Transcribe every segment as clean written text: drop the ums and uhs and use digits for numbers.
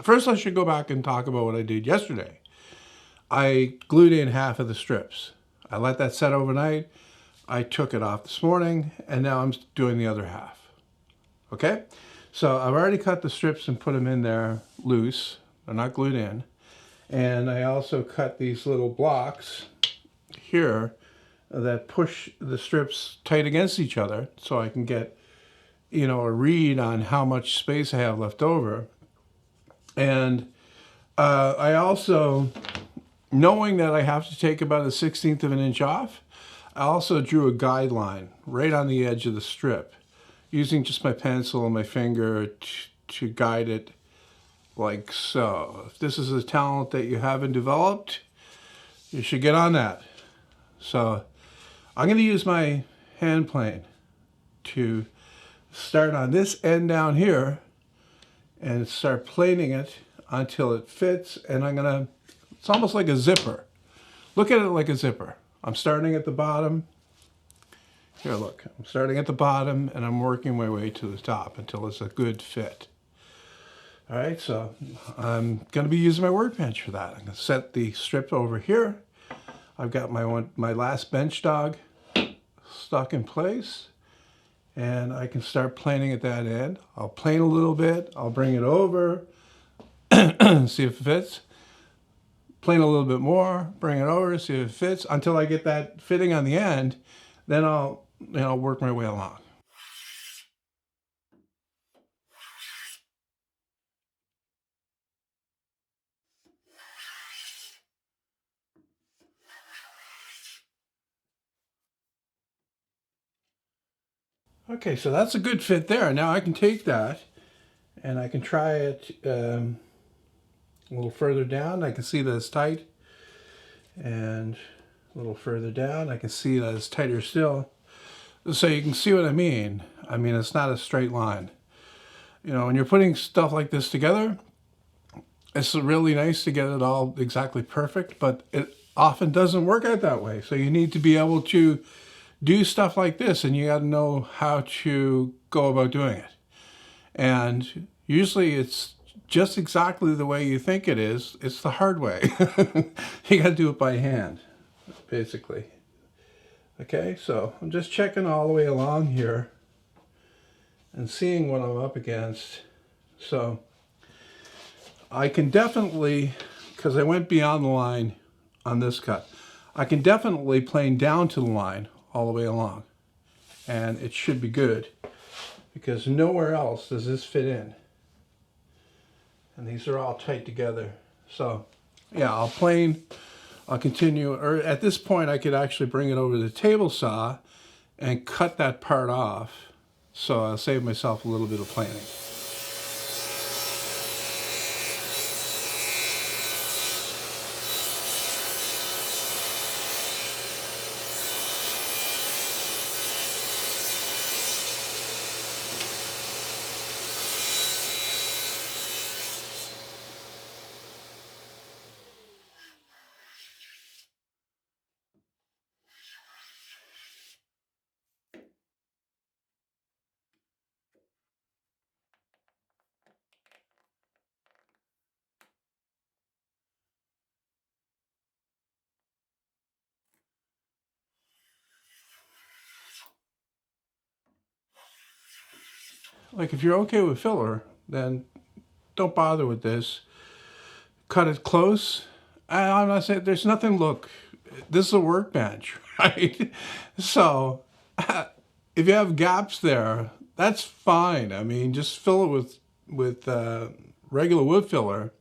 First, I should go back and talk about what I did yesterday. I glued in half of the strips. I let that set overnight. I took it off this morning, and now I'm doing the other half. Okay? So I've already cut the strips and put them in there loose. They're not glued in. And I also cut these little blocks here that push the strips tight against each other so I can get, a read on how much space I have left over. And I also, knowing that I have to take about 1/16 of an inch off, I also drew a guideline right on the edge of the strip, using just my pencil and my finger to guide it like so. If this is a talent that you haven't developed, you should get on that. So I'm going to use my hand plane to start on this end down here and start planing it until it fits. And it's almost like a zipper. Look at it like a zipper. I'm starting at the bottom. Here, look, I'm starting at the bottom and I'm working my way to the top until it's a good fit. All right, so I'm going to be using my workbench for that. I'm going to set the strip over here. I've got my last bench dog stuck in place, and I can start planing at that end. I'll plane a little bit. I'll bring it over, see if it fits. Plane a little bit more, bring it over, see if it fits, until I get that fitting on the end. Then I'll work my way along. Okay, so that's a good fit there. Now I can take that and I can try it a little further down. I can see that it's tight. And a little further down, I can see that it's tighter still. So you can see what I mean. I mean, it's not a straight line. When you're putting stuff like this together, it's really nice to get it all exactly perfect, but it often doesn't work out that way. So you need to be able to do stuff like this, and you got to know how to go about doing it. And usually it's just exactly the way you think it is. It's the hard way. You got to do it by hand, basically. Okay, so I'm just checking all the way along here and seeing what I'm up against. So I can definitely, because I went beyond the line on this cut, I can definitely plane down to the line all the way along. And it should be good, because nowhere else does this fit in. And these are all tight together. So yeah, I'll continue, or at this point I could actually bring it over to the table saw and cut that part off. So I'll save myself a little bit of planing. Like, if you're okay with filler, then don't bother with this. Cut it close. I'm not saying there's nothing. Look, this is a workbench, right? So if you have gaps there, that's fine. I mean, just fill it with regular wood filler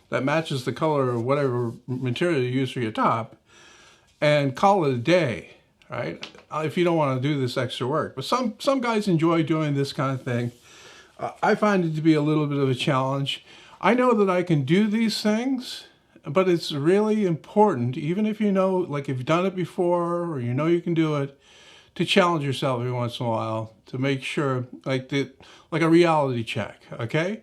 that matches the color of whatever material you use for your top, and call it a day, right? If you don't want to do this extra work. But some guys enjoy doing this kind of thing. I find it to be a little bit of a challenge. I know that I can do these things, but it's really important, even if like if you've done it before or you can do it, to challenge yourself every once in a while to make sure, like a reality check, okay?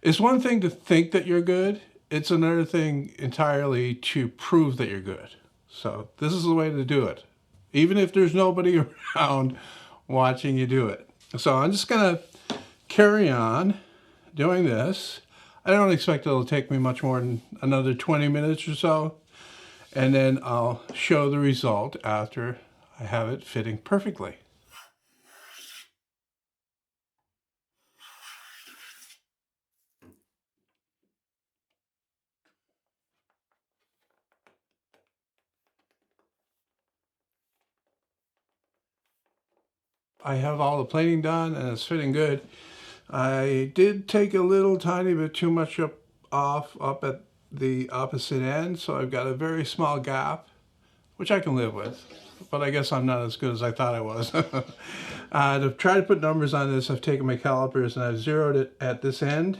It's one thing to think that you're good. It's another thing entirely to prove that you're good. So this is the way to do it, even if there's nobody around watching you do it. So I'm just gonna carry on doing this. I don't expect it'll take me much more than another 20 minutes or so. And then I'll show the result after I have it fitting perfectly. I have all the plating done and it's fitting good. I did take a little tiny bit too much up at the opposite end, so I've got a very small gap, which I can live with, but I guess I'm not as good as I thought I was. To try to put numbers on this, I've taken my calipers and I've zeroed it at this end,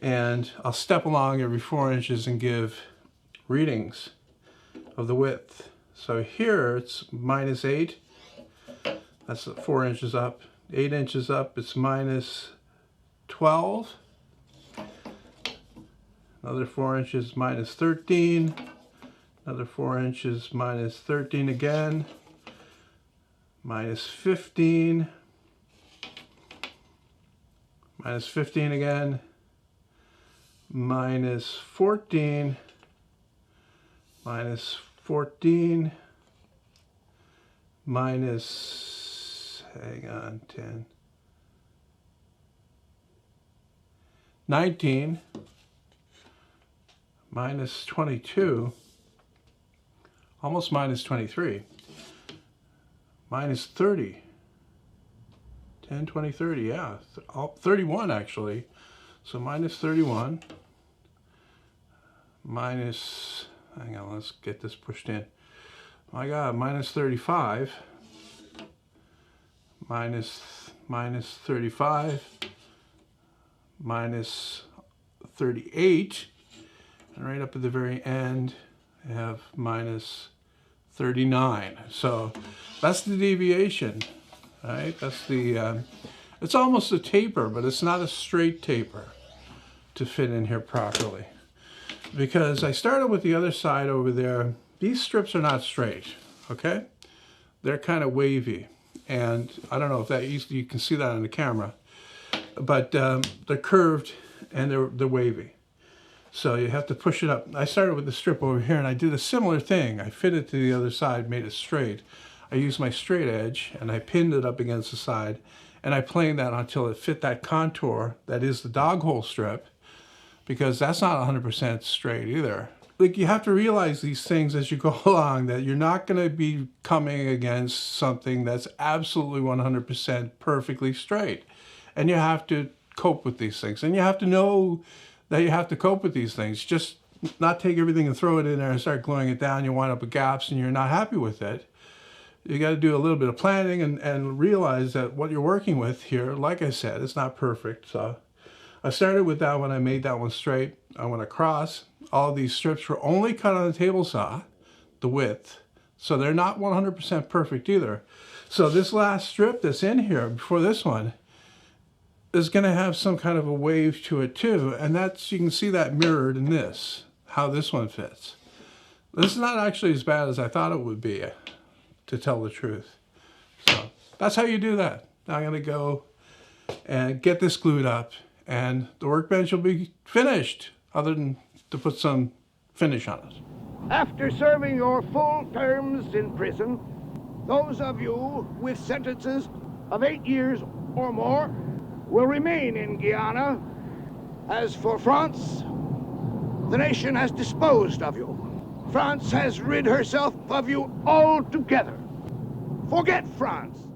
and I'll step along every 4 inches and give readings of the width. So here it's -8. That's 4 inches up. 8 inches up, it's -12. Another 4 inches, -13. Another 4 inches, -13 again. -15. -15 again. -14. -14. Hang on, 10. 19. -22. Almost -23. -30. 10, 20, 30, yeah. 31 actually. So -31. Hang on, let's get this pushed in. My God, -35. -35. -38. And right up at the very end, I have -39. So that's the deviation, right? That's the, it's almost a taper, but it's not a straight taper to fit in here properly. Because I started with the other side over there. These strips are not straight, okay? They're kind of wavy. And I don't know if that you can see that on the camera, but they're curved and they're wavy. So you have to push it up. I started with the strip over here and I did a similar thing. I fit it to the other side, made it straight. I used my straight edge and I pinned it up against the side and I planed that until it fit that contour that is the dog hole strip, because that's not 100% straight either. Like, you have to realize these things as you go along, that you're not going to be coming against something that's absolutely 100% perfectly straight. And you have to cope with these things. And you have to know that you have to cope with these things. Just not take everything and throw it in there and start gluing it down. You wind up with gaps and you're not happy with it. You got to do a little bit of planning and realize that what you're working with here, like I said, it's not perfect. So I started with that one. I made that one straight. I went across. All these strips were only cut on the table saw, the width. So they're not 100% perfect either. So this last strip that's in here before this one is going to have some kind of a wave to it too. And that's, you can see that mirrored in this, how this one fits. This is not actually as bad as I thought it would be, to tell the truth. So that's how you do that. Now I'm going to go and get this glued up and the workbench will be finished, other than to put some finish on it. After serving your full terms in prison, those of you with sentences of 8 years or more will remain in Guyana. As for France, the nation has disposed of you. France has rid herself of you altogether. Forget France.